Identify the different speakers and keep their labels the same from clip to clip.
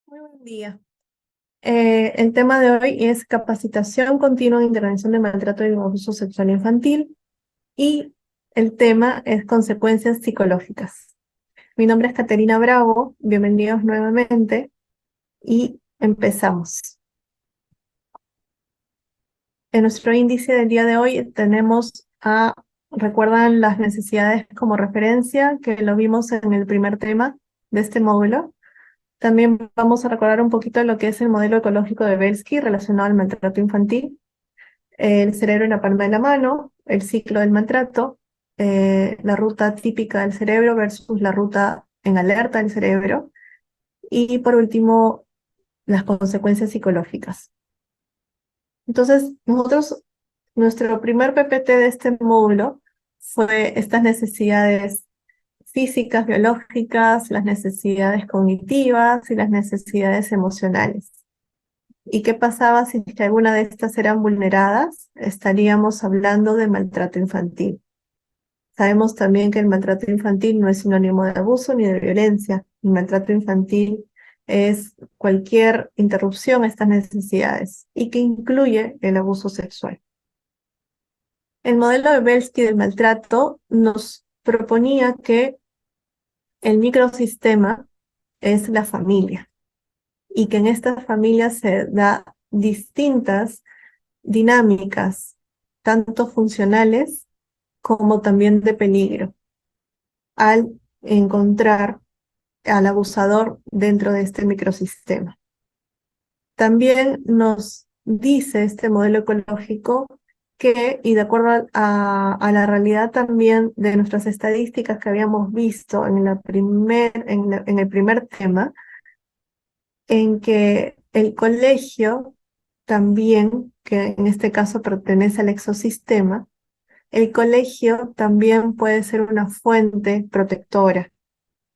Speaker 1: Muy buen día. El tema de hoy es capacitación continua en intervención de maltrato y abuso sexual infantil y el tema es consecuencias psicológicas. Mi nombre es Caterina Bravo, bienvenidos nuevamente y empezamos. En nuestro índice del día de hoy ¿recuerdan las necesidades como referencia que lo vimos en el primer tema de este módulo? También vamos a recordar un poquito lo que es el modelo ecológico de Belsky relacionado al maltrato infantil, el cerebro en la palma de la mano, el ciclo del maltrato, la ruta típica del cerebro versus la ruta en alerta del cerebro, y por último, las consecuencias psicológicas. Entonces, nuestro primer PPT de este módulo fue estas necesidades físicas, biológicas, las necesidades cognitivas y las necesidades emocionales. ¿Y qué pasaba si es que alguna de estas eran vulneradas? Estaríamos hablando de maltrato infantil. Sabemos también que el maltrato infantil no es sinónimo de abuso ni de violencia. El maltrato infantil es cualquier interrupción a estas necesidades y que incluye el abuso sexual. El modelo de Belsky del maltrato nos proponía que el microsistema es la familia y que en esta familia se da distintas dinámicas, tanto funcionales como también de peligro, al encontrar al abusador dentro de este microsistema. También nos dice este modelo ecológico que, y de acuerdo a la realidad también de nuestras estadísticas que habíamos visto en el primer tema, en que el colegio también, que en este caso pertenece al exosistema, el colegio también puede ser una fuente protectora,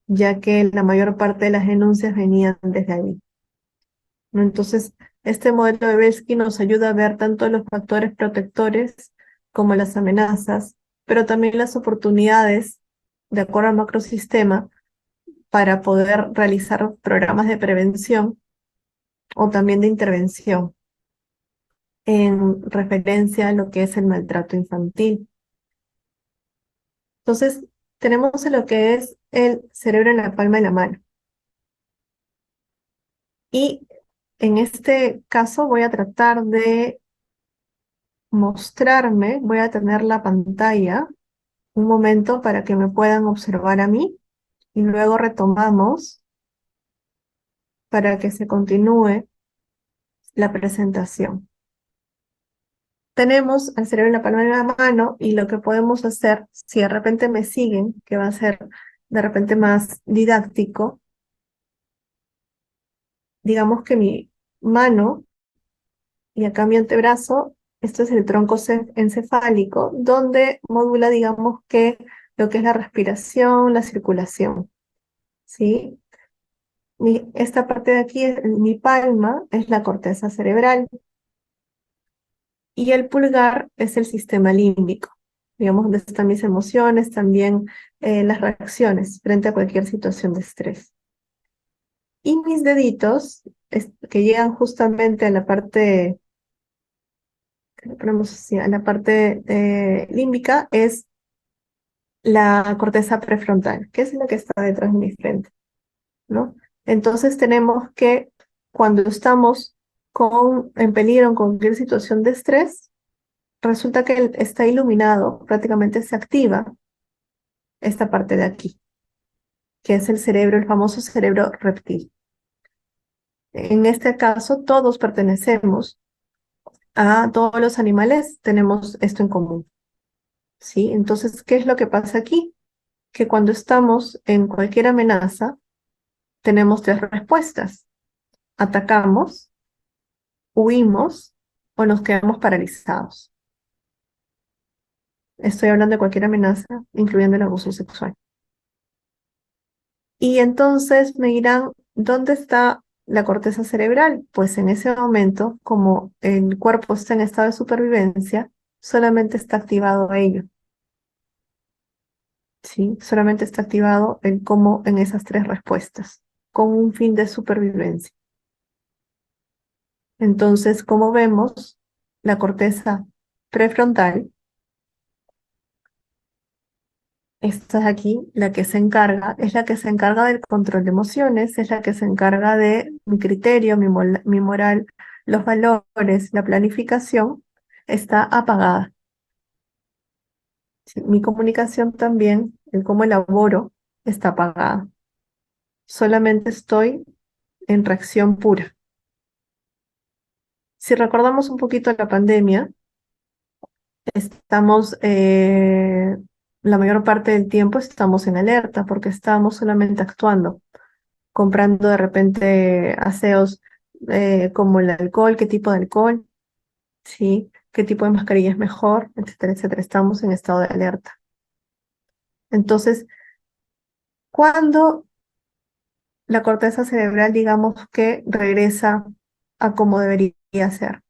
Speaker 1: ya que la mayor parte de las denuncias venían desde ahí, ¿no? Entonces, este modelo de Belsky nos ayuda a ver tanto los factores protectores como las amenazas, pero también las oportunidades, de acuerdo al macrosistema, para poder realizar programas de prevención o también de intervención en referencia a lo que es el maltrato infantil. Entonces, tenemos lo que es el cerebro en la palma de la mano. Y en este caso voy a tratar de mostrarme, voy a tener la pantalla un momento para que me puedan observar a mí y luego retomamos para que se continúe la presentación. Tenemos al cerebro en la palma de la mano y lo que podemos hacer, si de repente me siguen, que va a ser de repente más didáctico, digamos que mi mano y acá mi antebrazo, esto es el tronco encefálico, donde modula, digamos que lo que es la respiración, la circulación, ¿sí? Esta parte de aquí, mi palma, es la corteza cerebral y el pulgar es el sistema límbico, digamos, donde están mis emociones, también las reacciones frente a cualquier situación de estrés. Y mis deditos, que llegan justamente a la parte lo ponemos así, a la parte límbica, es la corteza prefrontal, que es la que está detrás de mi frente, ¿no? Entonces tenemos que cuando estamos en peligro en cualquier situación de estrés, resulta que está iluminado, prácticamente se activa esta parte de aquí, que es el cerebro, el famoso cerebro reptil. En este caso, todos pertenecemos a todos los animales, tenemos esto en común, ¿sí? Entonces, ¿qué es lo que pasa aquí? Que cuando estamos en cualquier amenaza, tenemos tres respuestas. Atacamos, huimos o nos quedamos paralizados. Estoy hablando de cualquier amenaza, incluyendo el abuso sexual. Y entonces me dirán, ¿dónde está la corteza cerebral? Pues en ese momento, como el cuerpo está en estado de supervivencia, solamente está activado ello. ¿Sí? Solamente está activado en esas tres respuestas, con un fin de supervivencia. Entonces, como vemos, la corteza prefrontal, esta es aquí, la que se encarga, es la que se encarga del control de emociones, es la que se encarga de mi criterio, mi moral, los valores, la planificación, está apagada. Sí, mi comunicación también, el cómo elaboro, está apagada. Solamente estoy en reacción pura. Si recordamos un poquito la pandemia, estamos, la mayor parte del tiempo estamos en alerta porque estamos solamente actuando, comprando de repente aseos como el alcohol, qué tipo de alcohol, ¿sí? Qué tipo de mascarilla es mejor, etcétera, etcétera. Estamos en estado de alerta. Entonces, cuando la corteza cerebral, digamos que regresa a como debería ser.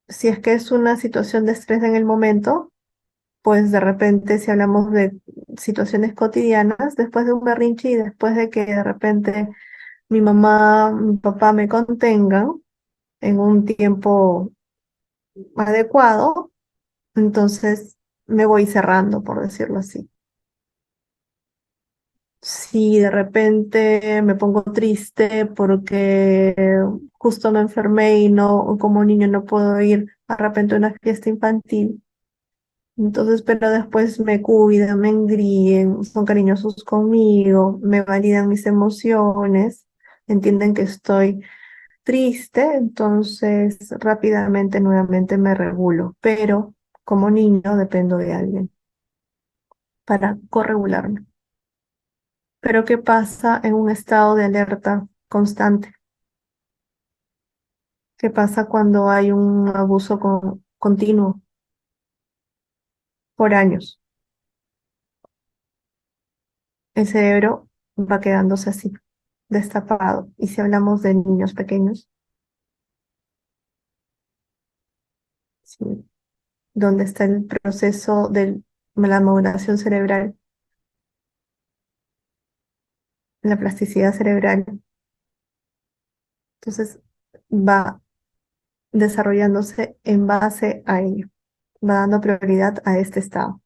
Speaker 1: Si es que es una situación de estrés en el momento, pues de repente si hablamos de situaciones cotidianas, después de un berrinche y después de que de repente mi mamá, mi papá me contengan en un tiempo adecuado, entonces me voy cerrando, por decirlo así. Si de repente me pongo triste porque justo me enfermé y no, como niño no puedo ir de repente a una fiesta infantil, entonces, pero después me cuidan, me engríen, son cariñosos conmigo, me validan mis emociones, entienden que estoy triste, entonces rápidamente nuevamente me regulo, pero como niño dependo de alguien para corregularme. Pero ¿qué pasa en un estado de alerta constante? ¿Qué pasa cuando hay un abuso continuo por años? El cerebro va quedándose así, destapado. Y si hablamos de niños pequeños, ¿sí? Donde está el proceso de la maduración cerebral, la plasticidad cerebral, entonces va desarrollándose en base a ello, va dando prioridad a este estado.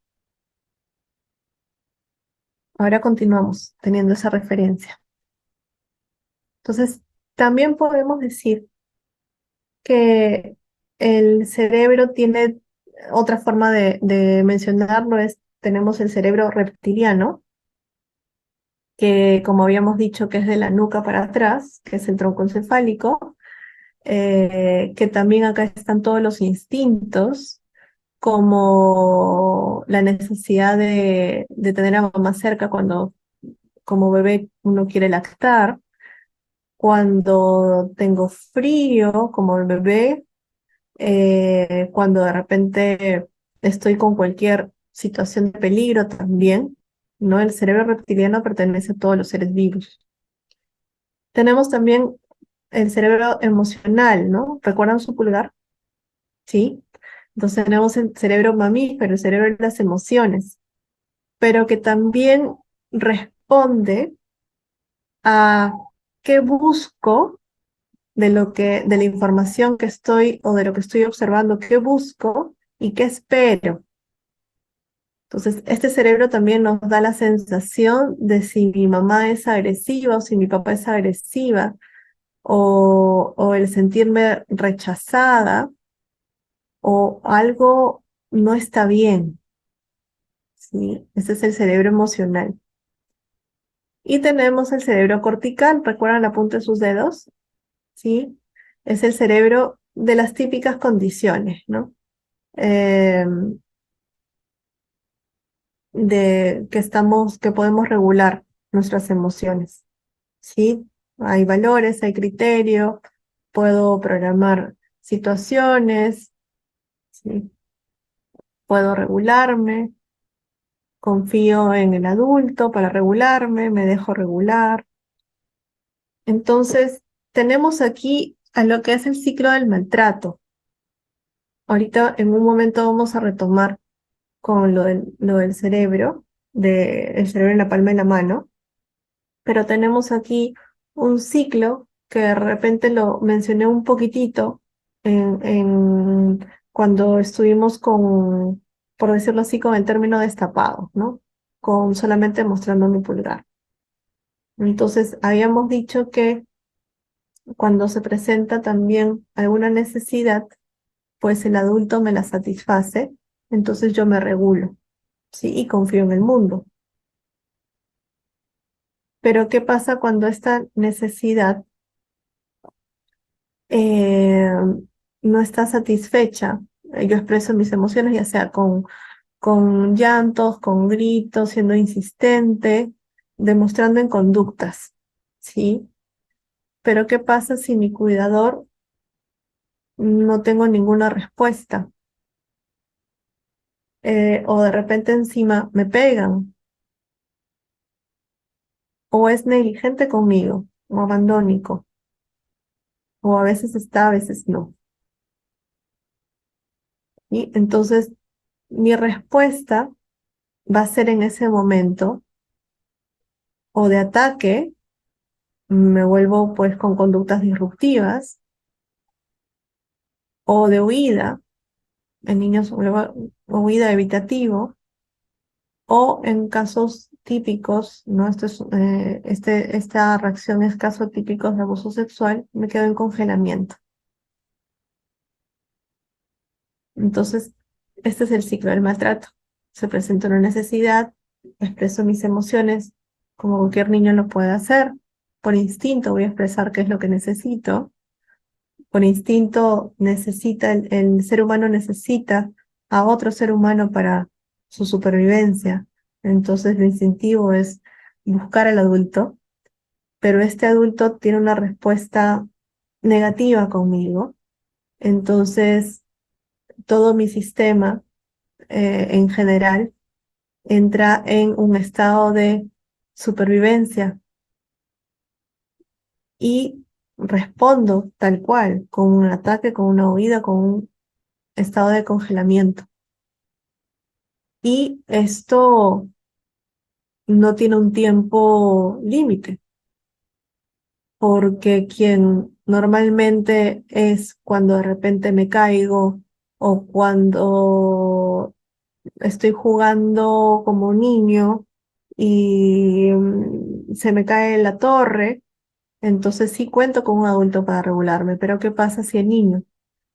Speaker 1: Ahora continuamos teniendo esa referencia. Entonces, también podemos decir que el cerebro tiene otra forma de mencionarlo, es tenemos el cerebro reptiliano, que como habíamos dicho que es de la nuca para atrás, que es el tronco encefálico, que también acá están todos los instintos, como la necesidad de tener a mamá cerca cuando como bebé uno quiere lactar, cuando tengo frío como el bebé, cuando de repente estoy con cualquier situación de peligro también, ¿no? El cerebro reptiliano pertenece a todos los seres vivos. Tenemos también el cerebro emocional, ¿no? ¿Recuerdan su pulgar? Sí. Entonces tenemos el cerebro mamífero, el cerebro de las emociones, pero que también responde a qué busco de la información que estoy o de lo que estoy observando, qué busco y qué espero. Entonces, este cerebro también nos da la sensación de si mi mamá es agresiva o si mi papá es agresiva, o el sentirme rechazada o algo no está bien, ¿sí? Ese es el cerebro emocional. Y tenemos el cerebro cortical, ¿recuerdan la punta de sus dedos? ¿Sí? Es el cerebro de las típicas condiciones, ¿no? Eh, que podemos regular nuestras emociones, ¿sí? Hay valores, hay criterio, puedo programar situaciones, ¿sí? Puedo regularme, confío en el adulto para regularme, me dejo regular. Entonces, tenemos aquí a lo que es el ciclo del maltrato. Ahorita en un momento vamos a retomar con lo del cerebro, el cerebro en la palma de la mano, pero tenemos aquí un ciclo que de repente lo mencioné un poquitito cuando estuvimos con, por decirlo así, con el término destapado, ¿no? Con solamente mostrando mi pulgar. Entonces, habíamos dicho que cuando se presenta también alguna necesidad, pues el adulto me la satisface, entonces yo me regulo, ¿sí? Y confío en el mundo. Pero ¿qué pasa cuando esta necesidad eh, no está satisfecha? Yo expreso mis emociones, ya sea con llantos, con gritos, siendo insistente, demostrando en conductas, ¿sí? Pero ¿qué pasa si mi cuidador no tengo ninguna respuesta? O de repente encima me pegan, o es negligente conmigo, o abandónico, o a veces está, a veces no. Y entonces mi respuesta va a ser en ese momento o de ataque, me vuelvo pues con conductas disruptivas, o de huida, en niños huida evitativo, o en casos típicos, ¿no? Esta reacción es caso típico de abuso sexual, me quedo en congelamiento. Entonces, este es el ciclo del maltrato. Se presenta una necesidad, expreso mis emociones como cualquier niño lo puede hacer. Por instinto voy a expresar qué es lo que necesito. Por instinto el ser humano necesita a otro ser humano para su supervivencia. Entonces, lo instintivo es buscar al adulto, pero este adulto tiene una respuesta negativa conmigo. Entonces, todo mi sistema en general entra en un estado de supervivencia y respondo tal cual, con un ataque, con una huida, con un estado de congelamiento. Y esto no tiene un tiempo límite, porque quien normalmente es cuando de repente me caigo o cuando estoy jugando como niño y se me cae la torre, entonces sí cuento con un adulto para regularme. Pero ¿qué pasa si el niño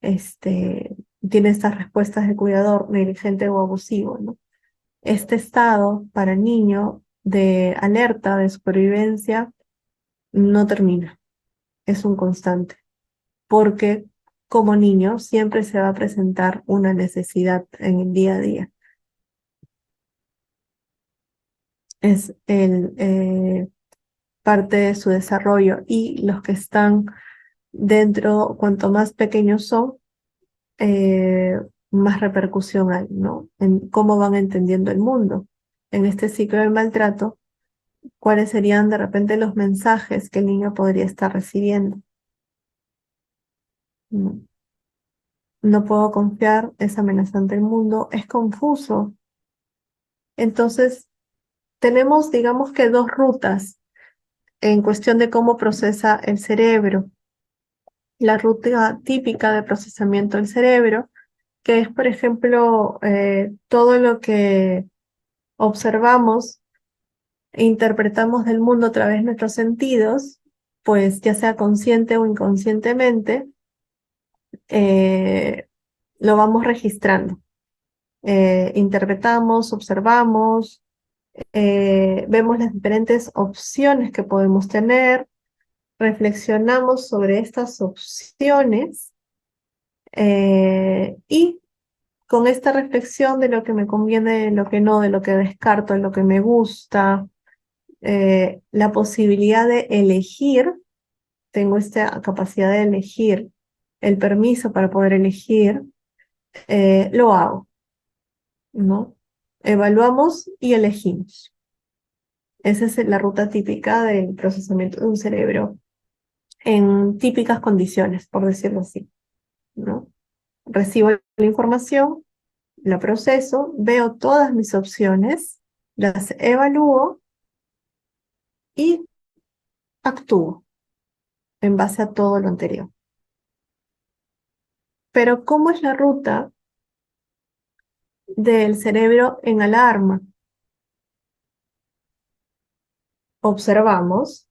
Speaker 1: este, tiene estas respuestas de cuidador negligente o abusivo, ¿no? Este estado para el niño de alerta, de supervivencia, no termina, es un constante, porque como niño siempre se va a presentar una necesidad en el día a día. Es parte de su desarrollo, y los que están dentro, cuanto más pequeños son, eh, más repercusión hay, ¿no? En cómo van entendiendo el mundo. En este ciclo del maltrato, ¿cuáles serían de repente los mensajes que el niño podría estar recibiendo? No, no puedo confiar, es amenazante el mundo, es confuso. Entonces, tenemos, digamos que dos rutas en cuestión de cómo procesa el cerebro. La ruta típica de procesamiento del cerebro, que es, por ejemplo, todo lo que observamos e interpretamos del mundo a través de nuestros sentidos, pues ya sea consciente o inconscientemente, eh, lo vamos registrando. Interpretamos, observamos, vemos las diferentes opciones que podemos tener, reflexionamos sobre estas opciones, y con esta reflexión de lo que me conviene, de lo que no, de lo que descarto, de lo que me gusta, la posibilidad de elegir, tengo esta capacidad de elegir, el permiso para poder elegir, lo hago, ¿no? Evaluamos y elegimos. Esa es la ruta típica del procesamiento de un cerebro en típicas condiciones, por decirlo así, ¿no? Recibo la información, la proceso, veo todas mis opciones, las evalúo y actúo. en base a todo lo anterior. Pero ¿cómo es la ruta del cerebro en alarma? Observamos,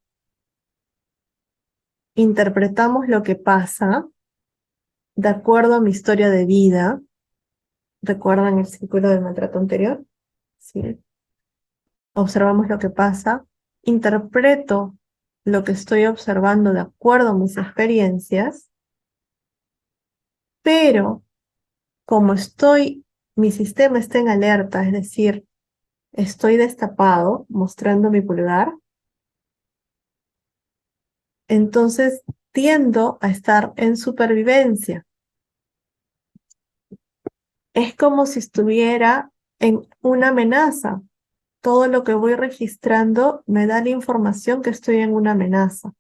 Speaker 1: interpretamos lo que pasa de acuerdo a mi historia de vida. ¿Recuerdan el círculo del maltrato anterior? Sí. Observamos lo que pasa, interpreto lo que estoy observando de acuerdo a mis experiencias, pero como mi sistema está en alerta, es decir, estoy destapado, mostrando mi pulgar, entonces tiendo a estar en supervivencia. Es como si estuviera en una amenaza. Todo lo que voy registrando me da la información que estoy en una amenaza.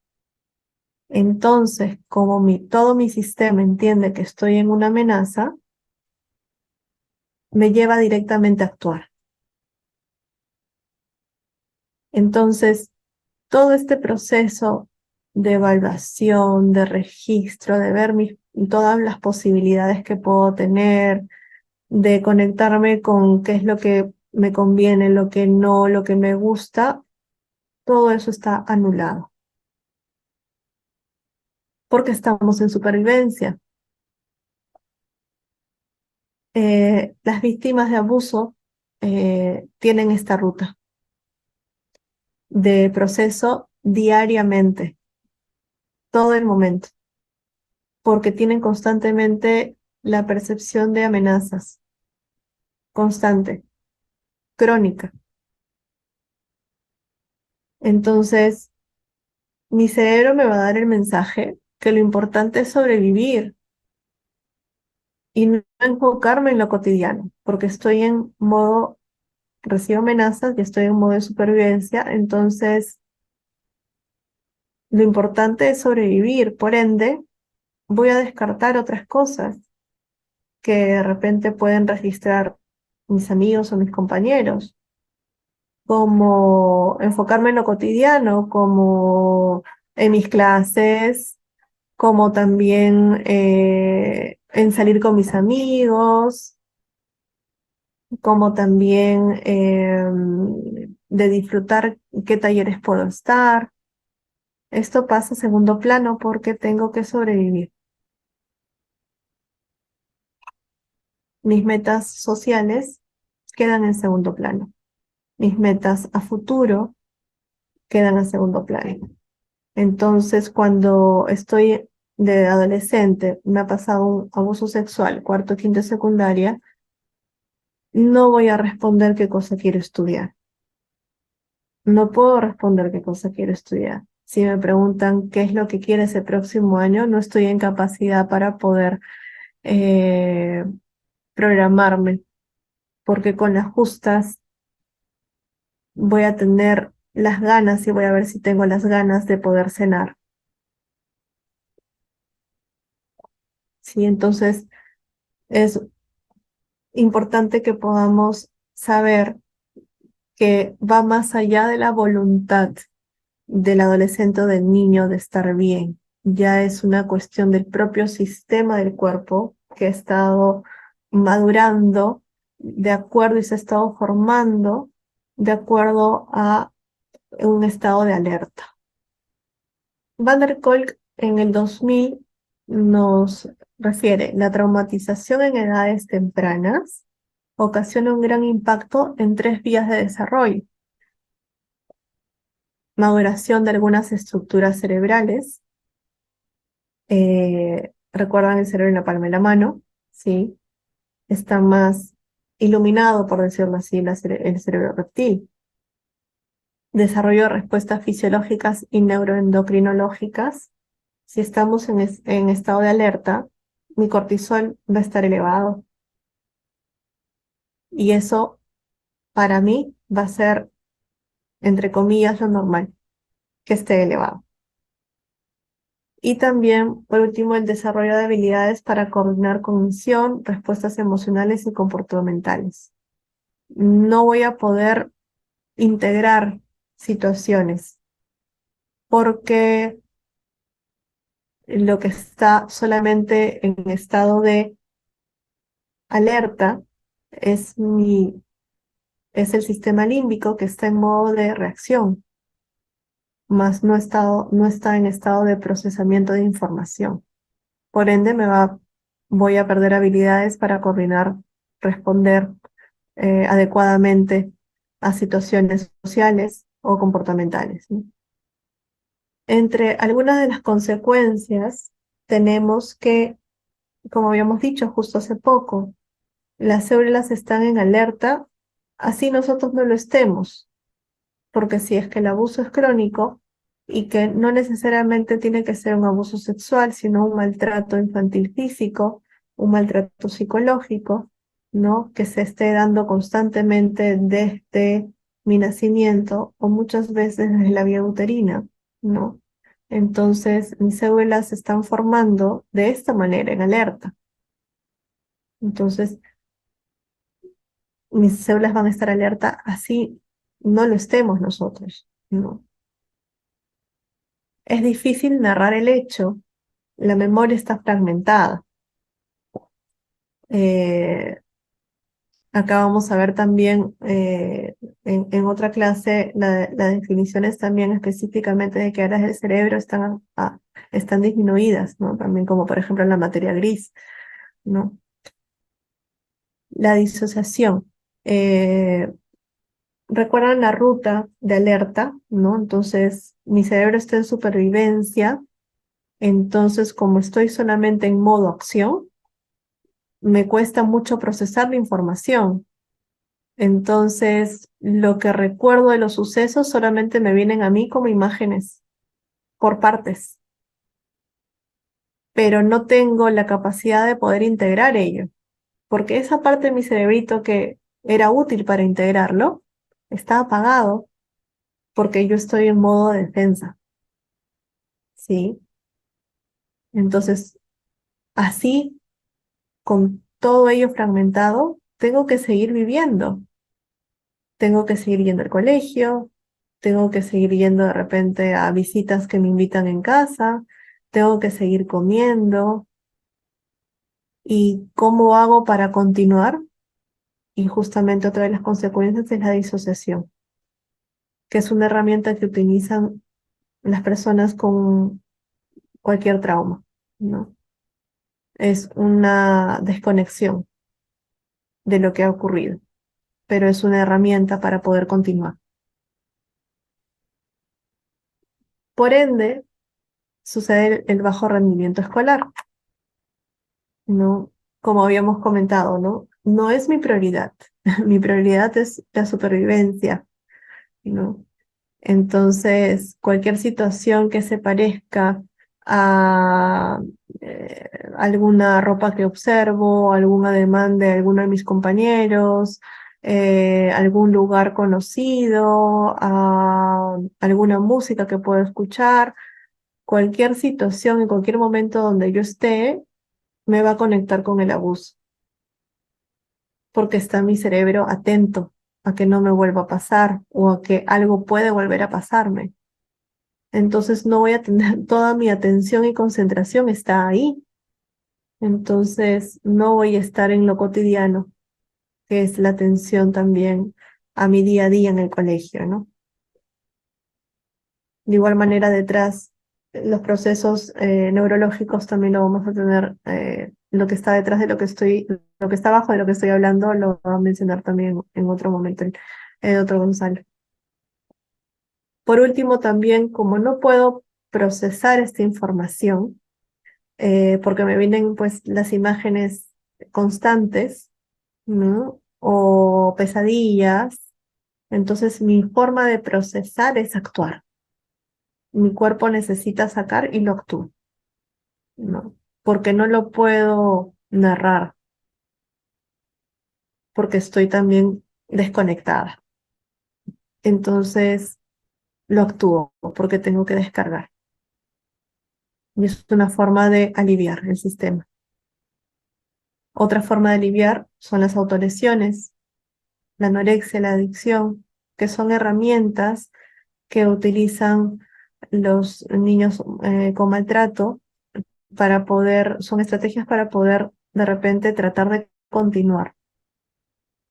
Speaker 1: Entonces, como todo mi sistema entiende que estoy en una amenaza, me lleva directamente a actuar. Entonces, todo este proceso de evaluación, de registro, de ver todas las posibilidades que puedo tener, de conectarme con qué es lo que me conviene, lo que no, lo que me gusta, todo eso está anulado. Porque estamos en supervivencia. Las víctimas de abuso tienen esta ruta de proceso diariamente, todo el momento, porque tienen constantemente la percepción de amenazas, constante, crónica. Entonces, mi cerebro me va a dar el mensaje que lo importante es sobrevivir y no enfocarme en lo cotidiano, porque estoy en modo, recibo amenazas y estoy en modo de supervivencia, entonces lo importante es sobrevivir, por ende, voy a descartar otras cosas que de repente pueden registrar mis amigos o mis compañeros, como enfocarme en lo cotidiano, como en mis clases, como también en salir con mis amigos, como también de disfrutar qué talleres puedo estar. Esto pasa a segundo plano porque tengo que sobrevivir. Mis metas sociales quedan en segundo plano. Mis metas a futuro quedan en segundo plano. Entonces, cuando estoy de adolescente, me ha pasado un abuso sexual, cuarto, quinto, secundaria, no voy a responder qué cosa quiero estudiar. No puedo responder qué cosa quiero estudiar. Si me preguntan qué es lo que quiere ese próximo año, no estoy en capacidad para poder eh, programarme, porque con las justas voy a tener las ganas y voy a ver si tengo las ganas de poder cenar. Sí, entonces es importante que podamos saber que va más allá de la voluntad del adolescente o del niño de estar bien. Ya es una cuestión del propio sistema del cuerpo que ha estado madurando de acuerdo y se ha estado formando de acuerdo a un estado de alerta. Van der Kolk en el 2000 nos refiere: la traumatización en edades tempranas ocasiona un gran impacto en tres vías de desarrollo: maduración de algunas estructuras cerebrales, recuerdan el cerebro en la palma de la mano, ¿sí? Está más iluminado, por decirlo así, el cerebro reptil. Desarrollo de respuestas fisiológicas y neuroendocrinológicas. Si estamos en estado de alerta, mi cortisol va a estar elevado. Y eso, para mí, va a ser, entre comillas, lo normal, que esté elevado. Y también, por último, el desarrollo de habilidades para coordinar cognición, respuestas emocionales y comportamentales. No voy a poder integrar situaciones porque Lo que está solamente en estado de alerta es es el sistema límbico que está en modo de reacción, más no está en estado de procesamiento de información. Por ende, voy a perder habilidades para coordinar, responder adecuadamente a situaciones sociales o comportamentales, ¿no? Entre algunas de las consecuencias tenemos que, como habíamos dicho justo hace poco, las células están en alerta, así nosotros no lo estemos, porque si es que el abuso es crónico y que no necesariamente tiene que ser un abuso sexual, sino un maltrato infantil físico, un maltrato psicológico, ¿no? Que se esté dando constantemente desde mi nacimiento o muchas veces desde la vía uterina, ¿no? Entonces, mis células se están formando de esta manera, en alerta. Entonces, mis células van a estar alerta así no lo estemos nosotros, ¿no? Es difícil narrar el hecho, la memoria está fragmentada. Eh, Acá vamos a ver también en otra clase las definiciones también específicamente de qué áreas del cerebro están disminuidas, ¿no? También como por ejemplo la materia gris, ¿no? La disociación. Eh, ¿Recuerdan la ruta de alerta, ¿no? Entonces, mi cerebro está en supervivencia, entonces como estoy solamente en modo acción, me cuesta mucho procesar la información. Entonces, lo que recuerdo de los sucesos solamente me vienen a mí como imágenes por partes, pero no tengo la capacidad de poder integrar ello, porque esa parte de mi cerebrito que era útil para integrarlo está apagado porque yo estoy en modo de defensa, ¿sí? Entonces, así, con todo ello fragmentado, tengo que seguir viviendo. Tengo que seguir yendo al colegio, tengo que seguir yendo de repente a visitas que me invitan en casa, tengo que seguir comiendo. ¿Y cómo hago para continuar? Y justamente otra de las consecuencias es la disociación, que es una herramienta que utilizan las personas con cualquier trauma, ¿no? Es una desconexión de lo que ha ocurrido, pero es una herramienta para poder continuar. Por ende, sucede el bajo rendimiento escolar. No, como habíamos comentado, ¿no? No es mi prioridad. Mi prioridad es la supervivencia, ¿no? Entonces, cualquier situación que se parezca a alguna ropa que observo, algún ademán de alguno de mis compañeros, algún lugar conocido, alguna música que puedo escuchar, cualquier situación en cualquier momento donde yo esté, me va a conectar con el abuso, porque está mi cerebro atento a que no me vuelva a pasar o a que algo puede volver a pasarme. Entonces no voy a tener toda mi atención y concentración está ahí. Entonces no voy a estar en lo cotidiano, que es la atención también a mi día a día en el colegio, ¿no? De igual manera detrás, los procesos neurológicos también lo vamos a tener, lo que está detrás de lo que está abajo de lo que estoy hablando, lo va a mencionar también en otro momento el otro Gonzalo. Por último, también, como no puedo procesar esta información, porque me vienen pues las imágenes constantes, ¿no? O pesadillas, entonces mi forma de procesar es actuar. Mi cuerpo necesita sacar y lo actúo, ¿no? Porque no lo puedo narrar, porque estoy también desconectada. Entonces lo actúo porque tengo que descargar. Y es una forma de aliviar el sistema. Otra forma de aliviar son las autolesiones, la anorexia, la adicción, que son herramientas que utilizan los niños con maltrato son estrategias para poder de repente tratar de continuar.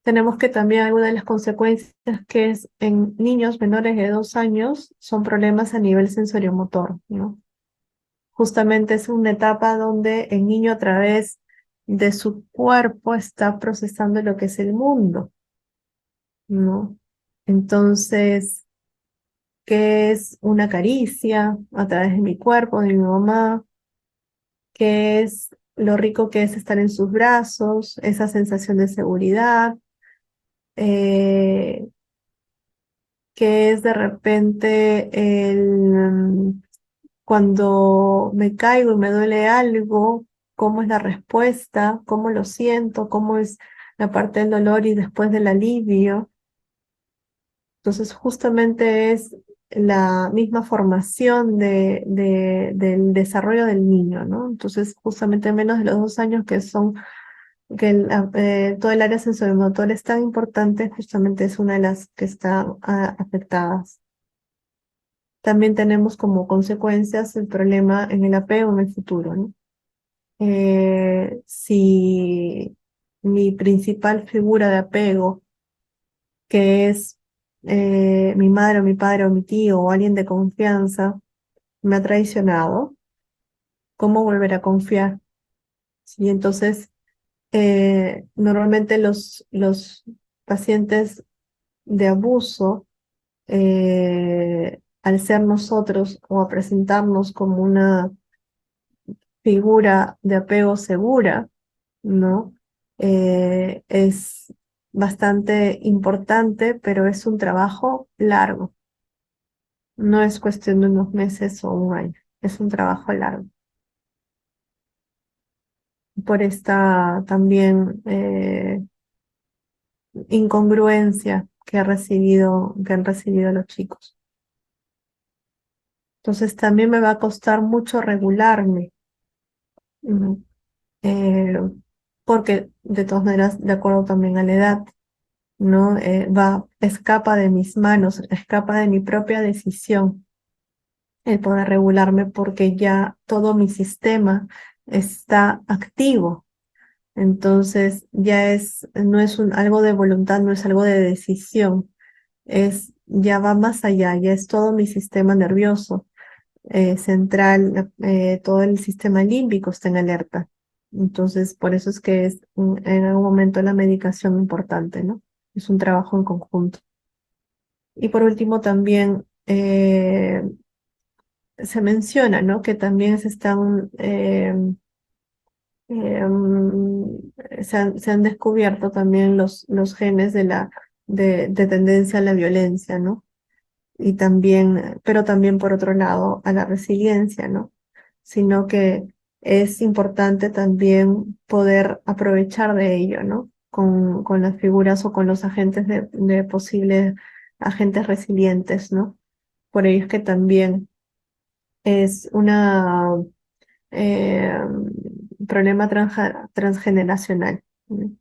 Speaker 1: Tenemos que también alguna de las consecuencias que es en niños menores de 2 años son problemas a nivel sensoriomotor, ¿no? Justamente es una etapa donde el niño a través de su cuerpo está procesando lo que es el mundo, ¿no? Entonces, ¿qué es una caricia a través de mi cuerpo, de mi mamá? ¿Qué es lo rico que es estar en sus brazos? Esa sensación de seguridad. Eh, ¿Qué es de repente cuando me caigo y me duele algo? ¿Cómo es la respuesta? ¿Cómo lo siento? ¿Cómo es la parte del dolor y después del alivio? Entonces, justamente es la misma formación del desarrollo del niño, ¿no? Entonces, justamente menos de los 2 años todo el área sensorimotor es tan importante, justamente es una de las que están afectadas. También tenemos como consecuencias el problema en el apego en el futuro, ¿no? Si mi principal figura de apego, que es mi madre o mi padre o mi tío o alguien de confianza, me ha traicionado, ¿cómo volver a confiar? Y entonces, normalmente los pacientes de abuso, al ser nosotros o a presentarnos como una figura de apego segura, ¿no? Es bastante importante, pero es un trabajo largo. No es cuestión de unos meses o un año, es un trabajo largo. Por esta también incongruencia que han recibido los chicos. Entonces también me va a costar mucho regularme, ¿no? Eh, porque de todas maneras, de acuerdo también a la edad, ¿no? Escapa de mis manos, escapa de mi propia decisión el poder regularme porque ya todo mi sistema está activo. Entonces no es algo de voluntad, no es algo de decisión, ya va más allá, ya es todo mi sistema nervioso central, todo el sistema límbico está en alerta. Entonces, por eso es que es en algún momento la medicación importante, ¿no? Es un trabajo en conjunto. Y por último, también se menciona, ¿no? Que también se han descubierto también los genes de tendencia a la violencia, ¿no? Y también, pero también por otro lado, a la resiliencia, ¿no? Sino que es importante también poder aprovechar de ello, ¿no? Con las figuras o con los agentes de posibles agentes resilientes, ¿no? Por ello es que también es una problema transgeneracional, ¿no?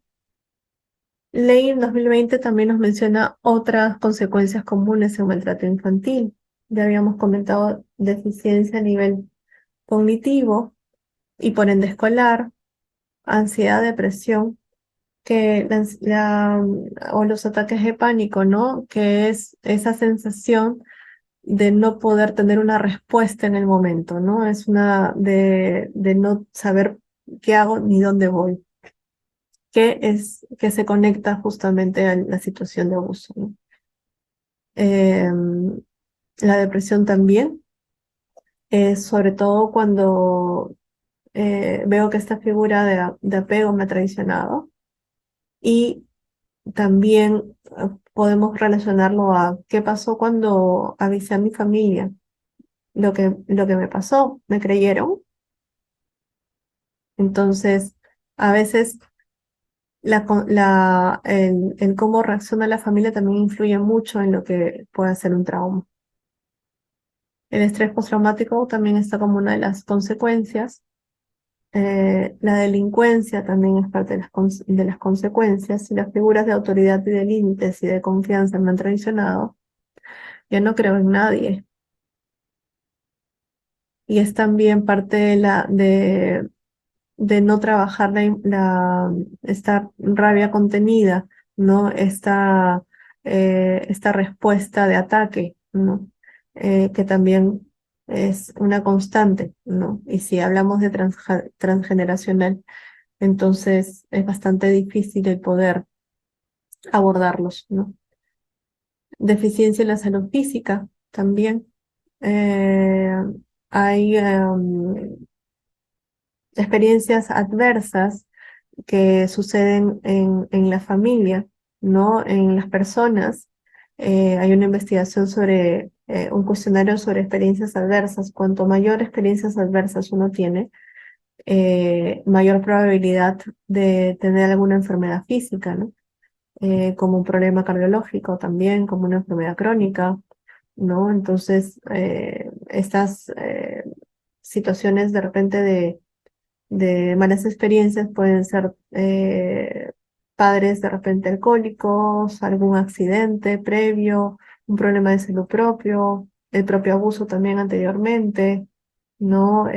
Speaker 1: Ley en 2020 también nos menciona otras consecuencias comunes en maltrato infantil. Ya habíamos comentado deficiencia a nivel cognitivo y por ende escolar, ansiedad, depresión, o los ataques de pánico, ¿no? Que es esa sensación de no poder tener una respuesta en el momento, ¿no? Es de no saber qué hago ni dónde voy, que se conecta justamente a la situación de abuso, ¿no? Em, la depresión también, sobre todo cuando veo que esta figura de apego me ha traicionado y también podemos relacionarlo a qué pasó cuando avisé a mi familia, lo que me pasó, me creyeron. Entonces, a veces el cómo reacciona la familia también influye mucho en lo que puede ser un trauma. El estrés postraumático también está como una de las consecuencias. La delincuencia también es parte de las consecuencias. Si las figuras de autoridad y de límites y de confianza me han traicionado, ya no creo en nadie. y es también parte de no trabajar esta rabia contenida, ¿no? Esta respuesta de ataque, ¿no? Que también es una constante, ¿no? Y si hablamos de transgeneracional, entonces es bastante difícil el poder abordarlos, ¿no? Deficiencia en la salud física también. Eh, hay experiencias adversas que suceden en la familia, ¿no? En las personas. Hay una investigación sobre un cuestionario sobre experiencias adversas. Cuanto mayor experiencias adversas uno tiene, mayor probabilidad de tener alguna enfermedad física, ¿no? Como un problema cardiológico también, como una enfermedad crónica, ¿no? Entonces, estas situaciones de repente de malas experiencias pueden ser padres de repente alcohólicos, algún accidente previo, un problema de salud propio, el propio abuso también anteriormente, ¿no?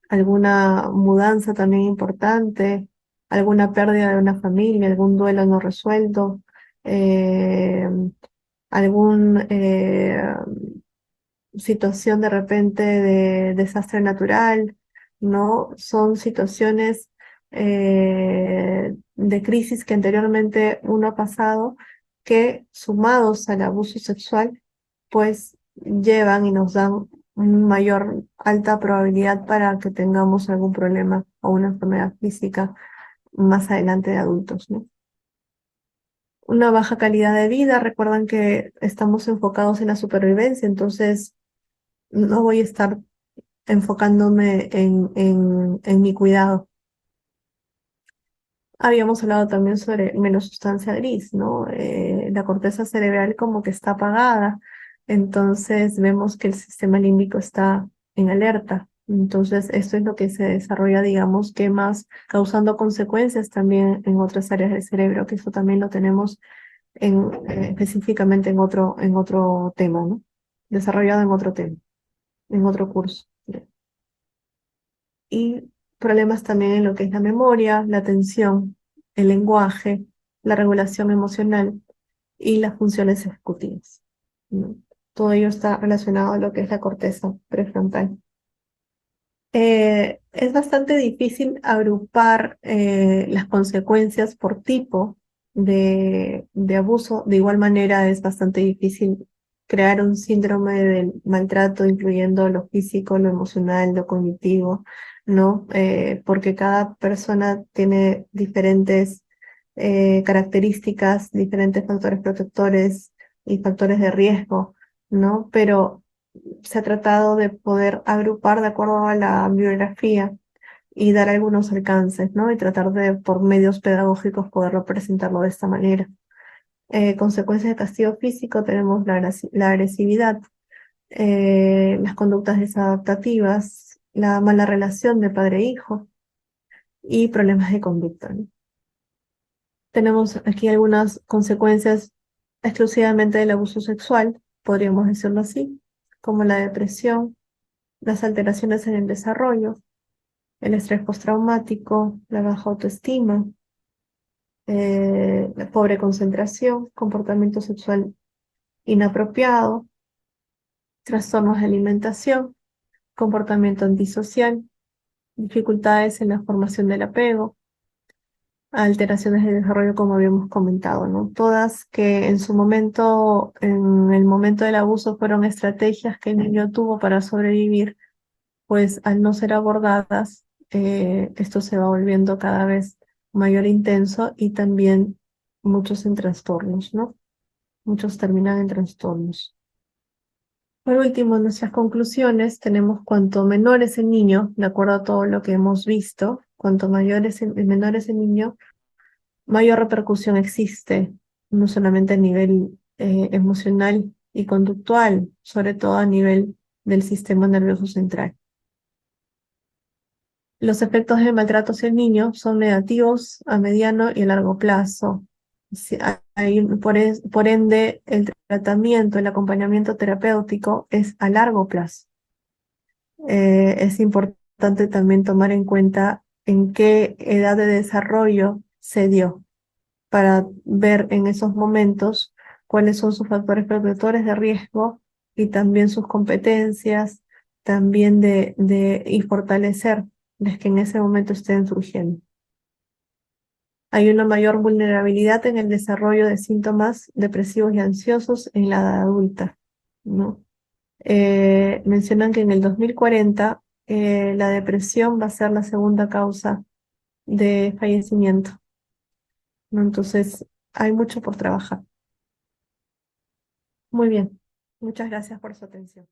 Speaker 1: Alguna mudanza también importante, alguna pérdida de una familia, algún duelo no resuelto, eh, algún situación de repente de desastre natural, ¿no? Son situaciones de crisis que anteriormente uno ha pasado que sumados al abuso sexual, pues llevan y nos dan una mayor alta probabilidad para que tengamos algún problema o una enfermedad física más adelante de adultos, ¿no? Una baja calidad de vida, recuerdan que estamos enfocados en la supervivencia, entonces no voy a estar enfocándome en mi cuidado. Habíamos hablado también sobre menos sustancia gris, ¿no? La corteza cerebral como que está apagada, entonces vemos que el sistema límbico está en alerta. Entonces, esto es lo que se desarrolla, digamos, que más causando consecuencias también en otras áreas del cerebro, que eso también lo tenemos específicamente en otro tema, ¿no? Desarrollado en otro tema, en otro curso. Y problemas también en lo que es la memoria, la atención, el lenguaje, la regulación emocional y las funciones ejecutivas, ¿no? Todo ello está relacionado a lo que es la corteza prefrontal. Es bastante difícil agrupar las consecuencias por tipo de abuso. De igual manera, es bastante difícil crear un síndrome del maltrato, incluyendo lo físico, lo emocional, lo cognitivo, ¿no? Porque cada persona tiene diferentes características, diferentes factores protectores y factores de riesgo, ¿no? Pero se ha tratado de poder agrupar de acuerdo a la bibliografía y dar algunos alcances, ¿no? Y tratar de, por medios pedagógicos, poderlo presentarlo de esta manera. Consecuencias de castigo físico tenemos la agresividad, las conductas desadaptativas, la mala relación de padre-hijo y problemas de conducta, ¿no? Tenemos aquí algunas consecuencias exclusivamente del abuso sexual, podríamos decirlo así, como la depresión, las alteraciones en el desarrollo, el estrés postraumático, la baja autoestima, la pobre concentración, comportamiento sexual inapropiado, trastornos de alimentación, comportamiento antisocial, dificultades en la formación del apego, alteraciones de desarrollo como habíamos comentado, ¿no? Todas que en su momento, en el momento del abuso, fueron estrategias que el niño tuvo para sobrevivir, pues al no ser abordadas, esto se va volviendo cada vez mayor intenso y también muchos en trastornos, ¿no? Muchos terminan en trastornos. Por último, en nuestras conclusiones tenemos cuanto menor es el niño, de acuerdo a todo lo que hemos visto, cuanto menor es el niño, mayor repercusión existe, no solamente a nivel emocional y conductual, sobre todo a nivel del sistema nervioso central. Los efectos del maltrato hacia el niño son negativos a mediano y a largo plazo. Por ende, el tratamiento, el acompañamiento terapéutico es a largo plazo, Es importante también tomar en cuenta en qué edad de desarrollo se dio, para ver en esos momentos cuáles son sus factores protectores de riesgo y también sus competencias, también y fortalecer las que en ese momento estén surgiendo. Hay una mayor vulnerabilidad en el desarrollo de síntomas depresivos y ansiosos en la edad adulta, ¿no? Mencionan que en el 2040 la depresión va a ser la segunda causa de fallecimiento, ¿no? Entonces, hay mucho por trabajar. Muy bien. Muchas gracias por su atención.